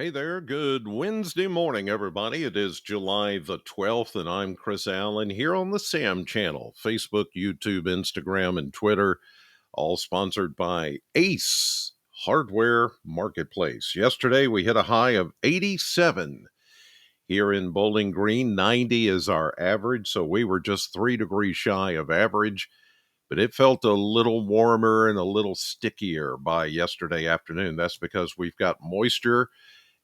Hey there, good Wednesday morning, everybody. It is July the 12th, and I'm Chris Allen here on the SAM channel, Facebook, YouTube, Instagram, and Twitter, all sponsored by Ace Hardware Marketplace. Yesterday, we hit a high of 87 here in Bowling Green. 90 is our average, so we were just 3 degrees shy of average, but it felt a little warmer and a little stickier by yesterday afternoon. That's because we've got moisture,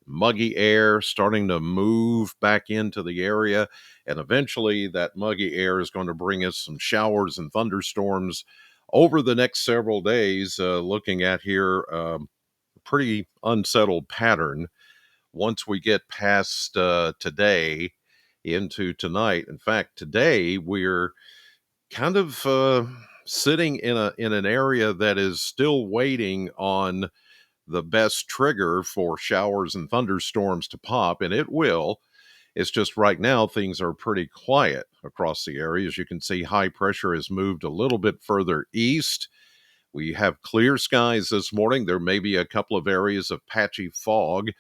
muggy air starting to move back into the area. And eventually, that muggy air is going to bring us some showers and thunderstorms over the next several days. Looking at here, pretty unsettled pattern once we get past today into tonight. In fact, today we're kind of sitting in an area that is still waiting on the best trigger for showers and thunderstorms to pop, and it will. It's just right now things are pretty quiet across the area. As you can see, high pressure has moved a little bit further east. We have clear skies this morning. There may be a couple of areas of patchy fog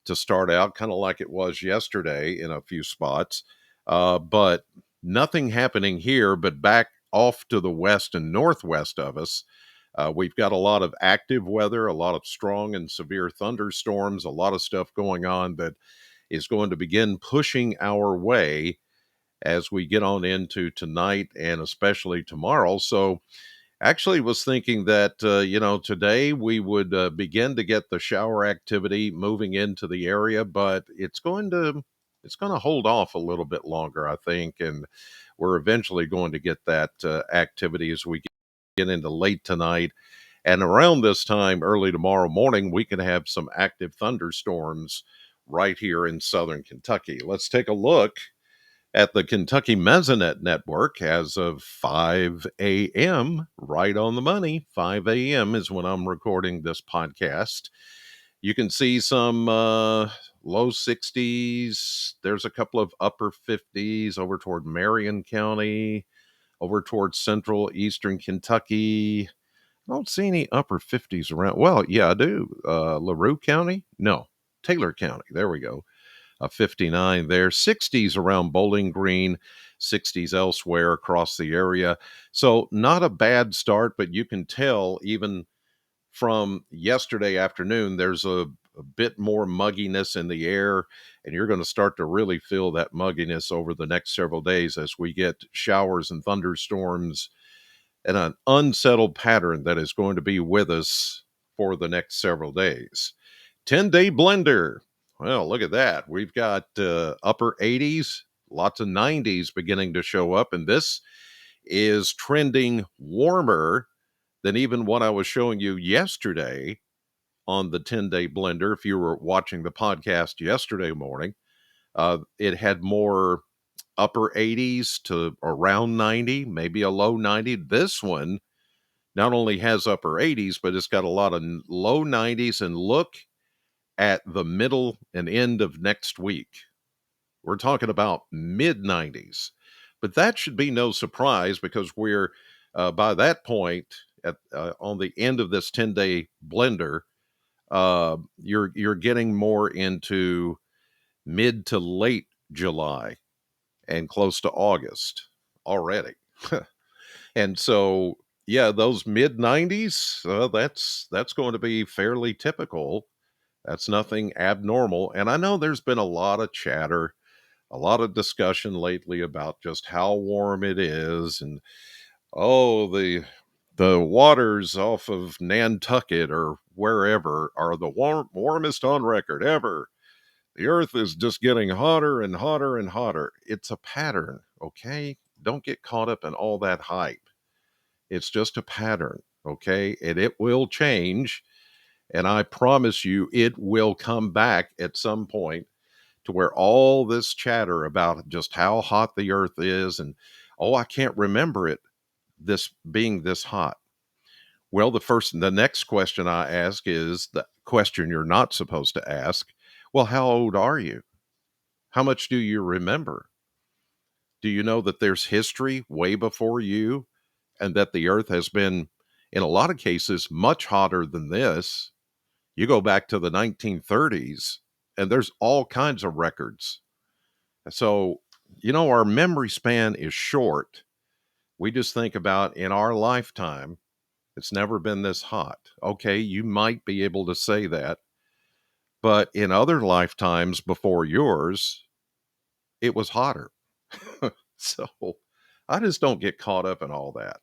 to start out, kind of like it was yesterday in a few spots, but nothing happening here. But back off to the west and northwest of us, we've got a lot of active weather, a lot of strong and severe thunderstorms, a lot of stuff going on that is going to begin pushing our way as we get on into tonight and especially tomorrow. So, actually, was thinking that today we would begin to get the shower activity moving into the area, but it's going to hold off a little bit longer, I think, and we're eventually going to get that activity as we get into late tonight. And around this time, early tomorrow morning, we can have some active thunderstorms right here in southern Kentucky. Let's take a look at the Kentucky Mesonet Network as of 5 a.m., right on the money. 5 a.m. is when I'm recording this podcast. You can see some low 60s. There's a couple of upper 50s over toward Marion County, over towards central eastern Kentucky. I don't see any upper 50s around. Well, yeah, I do. LaRue County? No, Taylor County. There we go. 59 there. 60s around Bowling Green, 60s elsewhere across the area. So not a bad start, but you can tell even from yesterday afternoon, there's a bit more mugginess in the air, and you're going to start to really feel that mugginess over the next several days as we get showers and thunderstorms and an unsettled pattern that is going to be with us for the next several days. 10-day blender. Well, look at that. We've got upper 80s, lots of 90s beginning to show up, and this is trending warmer than even what I was showing you yesterday on the 10-day blender. If you were watching the podcast yesterday morning, it had more upper 80s to around 90, maybe a low 90. This one not only has upper 80s, but it's got a lot of low 90s. And look at the middle and end of next week. We're talking about mid 90s. But that should be no surprise because we're by that point on the end of this 10-day blender, you're getting more into mid to late July and close to August already. And so, yeah, those mid 90s, that's going to be fairly typical. That's nothing abnormal. And I know there's been a lot of chatter, a lot of discussion lately about just how warm it is. And oh, the waters off of Nantucket or wherever are the warmest on record ever. The earth is just getting hotter and hotter and hotter. It's a pattern, okay? Don't get caught up in all that hype. It's just a pattern, okay? And it will change. And I promise you, it will come back at some point to where all this chatter about just how hot the earth is and, oh, I can't remember it this being this hot. Well, the next question I ask is the question you're not supposed to ask. Well, how old are you? How much do you remember? Do you know that there's history way before you and that the earth has been, in a lot of cases, much hotter than this? You go back to the 1930s, and there's all kinds of records. So, our memory span is short. We just think about in our lifetime, it's never been this hot. Okay, you might be able to say that, but in other lifetimes before yours, it was hotter. So I just don't get caught up in all that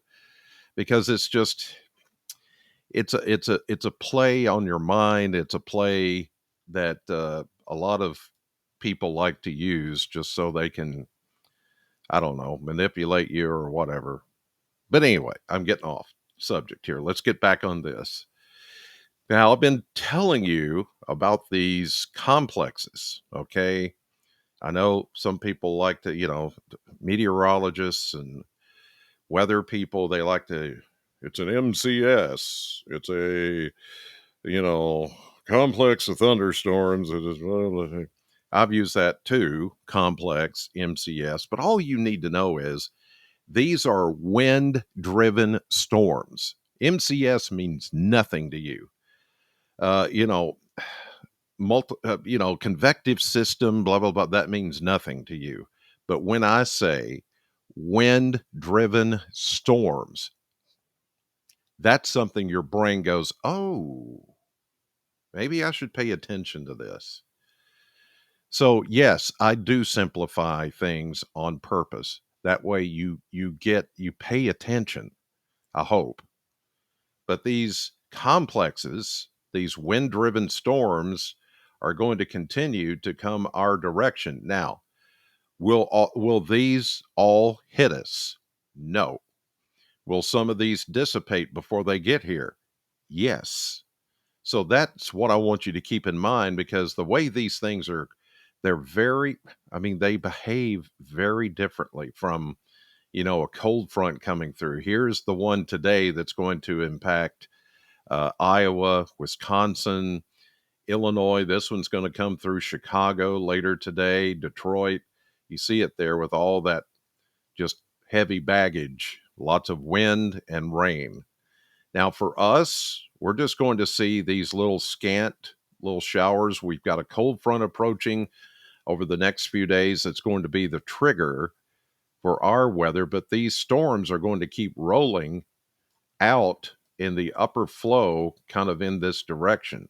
because it's a play on your mind. It's a play that a lot of people like to use just so they can, I don't know, manipulate you or whatever. But anyway, I'm getting off subject here. Let's get back on this. Now, I've been telling you about these complexes, okay? I know some people like to, meteorologists and weather people, they like to, it's an MCS, it's a, you know, complex of thunderstorms. It is, I've used that too, complex MCS, but all you need to know is these are wind driven storms. MCS means nothing to you. Uh, you know, convective system, blah, blah, blah, that means nothing to you. But when I say wind driven storms, that's something your brain goes, oh, maybe I should pay attention to this. So yes, I do simplify things on purpose. That way you pay attention, I hope. But these complexes, these wind driven storms, are going to continue to come our direction. Now, will these all hit us? No. Will some of these dissipate before they get here? Yes. So that's what I want you to keep in mind because the way these things are, they're very, I mean, they behave very differently from, a cold front coming through. Here's the one today that's going to impact Iowa, Wisconsin, Illinois. This one's going to come through Chicago later today, Detroit. You see it there with all that just heavy baggage, lots of wind and rain. Now, for us, we're just going to see these little showers. We've got a cold front approaching over the next few days. It's going to be the trigger for our weather, but these storms are going to keep rolling out in the upper flow kind of in this direction.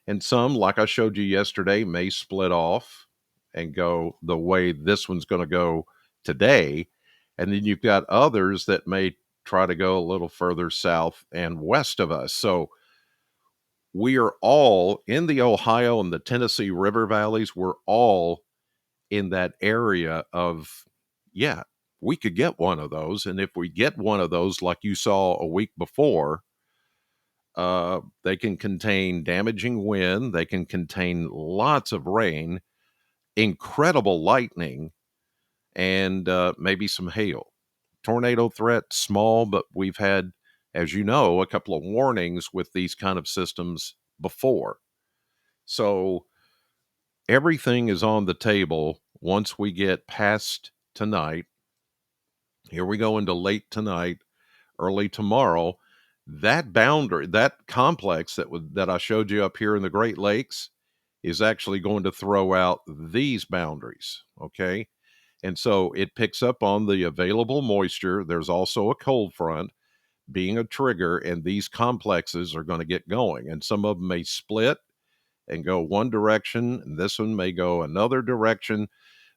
And some, like I showed you yesterday, may split off and go the way this one's going to go today. And then you've got others that may try to go a little further south and west of us. So we are all in the Ohio and the Tennessee River valleys. We're all in that area of, yeah, we could get one of those. And if we get one of those, like you saw a week before, they can contain damaging wind, they can contain lots of rain, incredible lightning, and maybe some hail. Tornado threat, small, but we've had, as you know, a couple of warnings with these kind of systems before. So everything is on the table once we get past tonight. Here we go into late tonight, early tomorrow. That boundary, that complex that I showed you up here in the Great Lakes is actually going to throw out these boundaries, okay? And so it picks up on the available moisture. There's also a cold front being a trigger, and these complexes are going to get going. And some of them may split and go one direction, and this one may go another direction.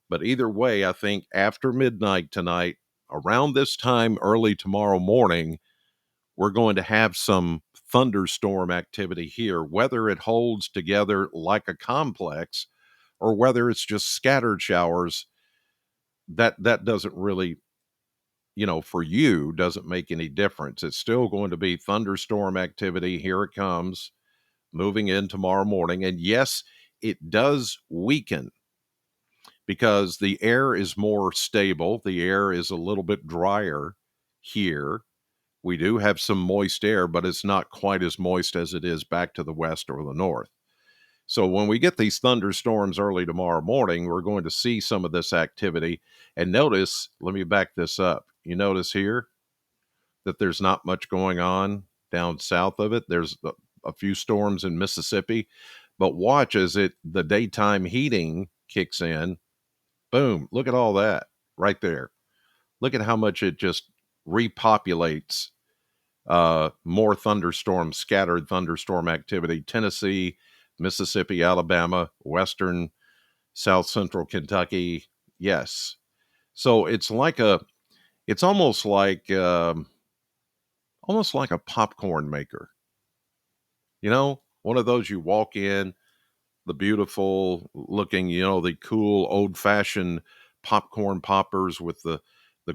But either way, I think after midnight tonight, around this time early tomorrow morning, we're going to have some thunderstorm activity here, whether it holds together like a complex or whether it's just scattered showers. That doesn't really, for you, doesn't make any difference. It's still going to be thunderstorm activity. Here it comes, moving in tomorrow morning. And yes, it does weaken because the air is more stable. The air is a little bit drier here. We do have some moist air, but it's not quite as moist as it is back to the west or the north. So when we get these thunderstorms early tomorrow morning, we're going to see some of this activity. And notice, let me back this up. You notice here that there's not much going on down south of it. There's a few storms in Mississippi, But watch as the daytime heating kicks in. Boom, look at all that right there. Look at how much it just repopulates more thunderstorms, scattered thunderstorm activity. Tennessee, Mississippi, Alabama, western, south central Kentucky. Yes. So it's almost like a popcorn maker. You know, one of those you walk in, the beautiful looking, the cool old fashioned popcorn poppers with the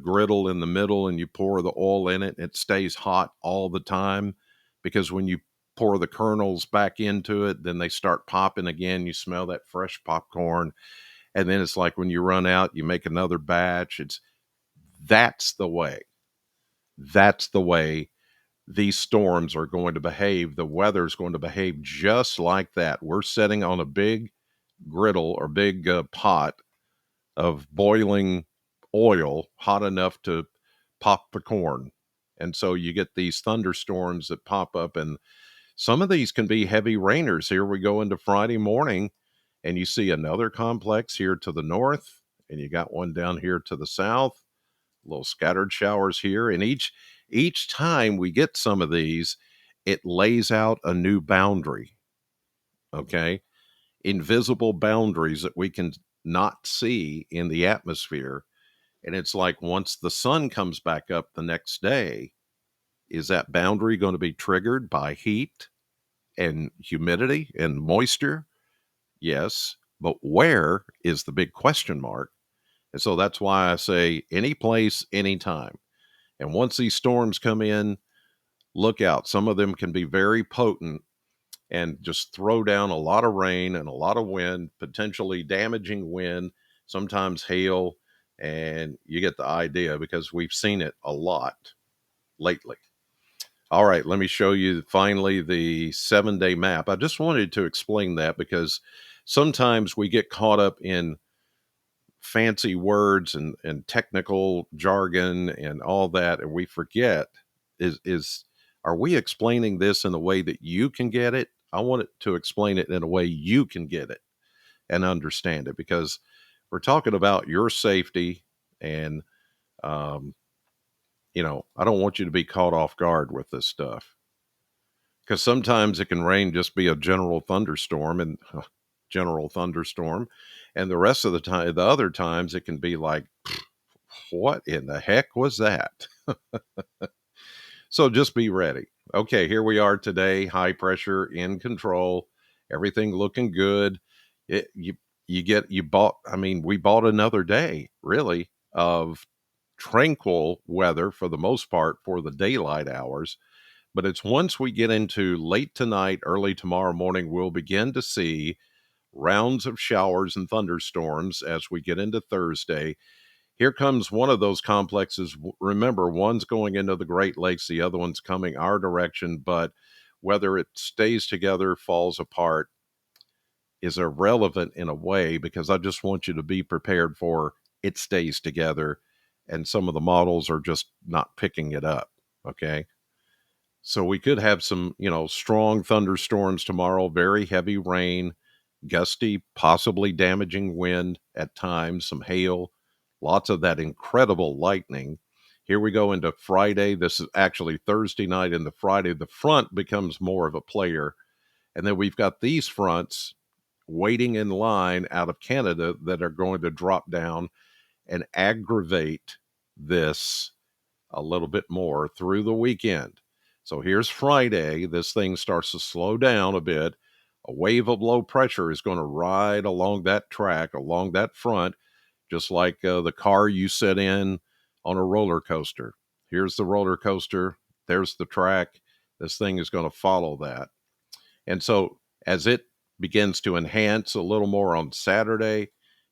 griddle in the middle, and you pour the oil in it and it stays hot all the time, because when you pour the kernels back into it, then they start popping again. You smell that fresh popcorn. And then it's like when you run out, you make another batch. That's the way. That's the way these storms are going to behave. The weather is going to behave just like that. We're sitting on a big griddle or big pot of boiling oil, hot enough to pop the corn. And so you get these thunderstorms that pop up, and some of these can be heavy rainers. Here we go into Friday morning, and you see another complex here to the north, and you got one down here to the south, little scattered showers here. And each time we get some of these, it lays out a new boundary. Okay, invisible boundaries that we can not see in the atmosphere. And it's like once the sun comes back up the next day, is that boundary going to be triggered by heat and humidity and moisture? Yes. But where is the big question mark? And so that's why I say any place, anytime. And once these storms come in, look out. Some of them can be very potent and just throw down a lot of rain and a lot of wind, potentially damaging wind, sometimes hail. And you get the idea, because we've seen it a lot lately. All right, let me show you finally the 7-day map. I just wanted to explain that because sometimes we get caught up in fancy words and technical jargon and all that, and we forget is are we explaining this in a way that you can get it? I want it to explain it in a way you can get it and understand it, because we're talking about your safety. And um, I don't want you to be caught off guard with this stuff, because sometimes it can rain, just be a general thunderstorm, and general thunderstorm, and the rest of the time, the other times, it can be like, what in the heck was that? So just be ready. Okay, here we are today, high pressure in control, everything looking good. It, you bought, I mean, we bought another day, really, of tranquil weather for the most part for the daylight hours. But it's once we get into late tonight, early tomorrow morning, we'll begin to see rounds of showers and thunderstorms as we get into Thursday. Here comes one of those complexes. Remember, one's going into the Great Lakes, the other one's coming our direction, but whether it stays together, falls apart, is irrelevant in a way, because I just want you to be prepared for it stays together, and some of the models are just not picking it up. Okay. So we could have some, strong thunderstorms tomorrow, very heavy rain, gusty, possibly damaging wind at times, some hail, lots of that incredible lightning. Here we go into Friday. This is actually Thursday night into Friday. The front becomes more of a player. And then we've got these fronts waiting in line out of Canada that are going to drop down and aggravate this a little bit more through the weekend. So here's Friday. This thing starts to slow down a bit. A wave of low pressure is going to ride along that track, along that front, just like the car you sit in on a roller coaster. Here's the roller coaster. There's the track. This thing is going to follow that. And so as it begins to enhance a little more on Saturday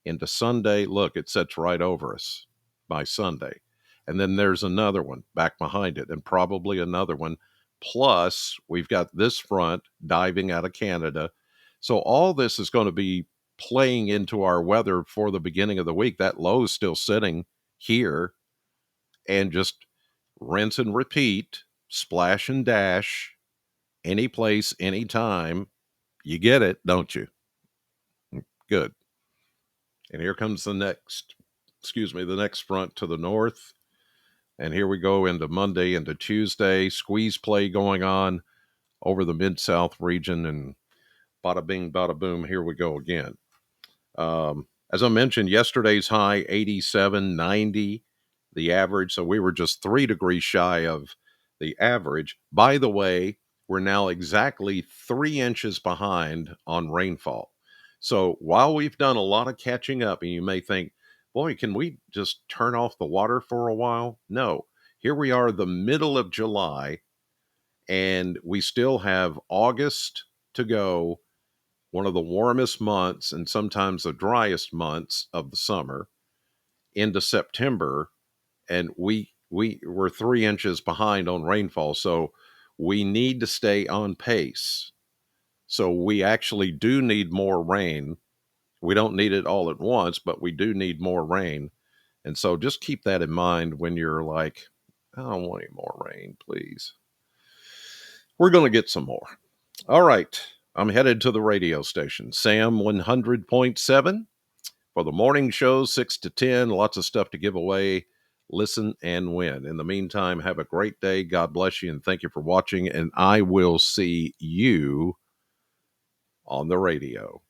into Sunday, look, it sets right over us by Sunday. And then there's another one back behind it, and probably another one. Plus, we've got this front diving out of Canada. So all this is going to be playing into our weather for the beginning of the week. That low is still sitting here, and just rinse and repeat, splash and dash, any place, anytime. You get it, don't you? Good. And here comes the next front to the north. And here we go into Monday, into Tuesday, squeeze play going on over the Mid-South region. And bada bing, bada boom, here we go again. As I mentioned, yesterday's high, 87, 90, the average. So we were just 3 degrees shy of the average. By the way, we're now exactly 3 inches behind on rainfall. So while we've done a lot of catching up, and you may think, boy, can we just turn off the water for a while? No. Here we are, the middle of July, and we still have August to go, one of the warmest months and sometimes the driest months of the summer, into September, and we're 3 inches behind on rainfall. So we need to stay on pace. So we actually do need more rain. We don't need it all at once, but we do need more rain. And so just keep that in mind when you're like, I don't want any more rain, please. We're going to get some more. All right. I'm headed to the radio station, Sam 100.7. For the morning show, 6 to 10, lots of stuff to give away. Listen and win. In the meantime, have a great day. God bless you, and thank you for watching. And I will see you on the radio.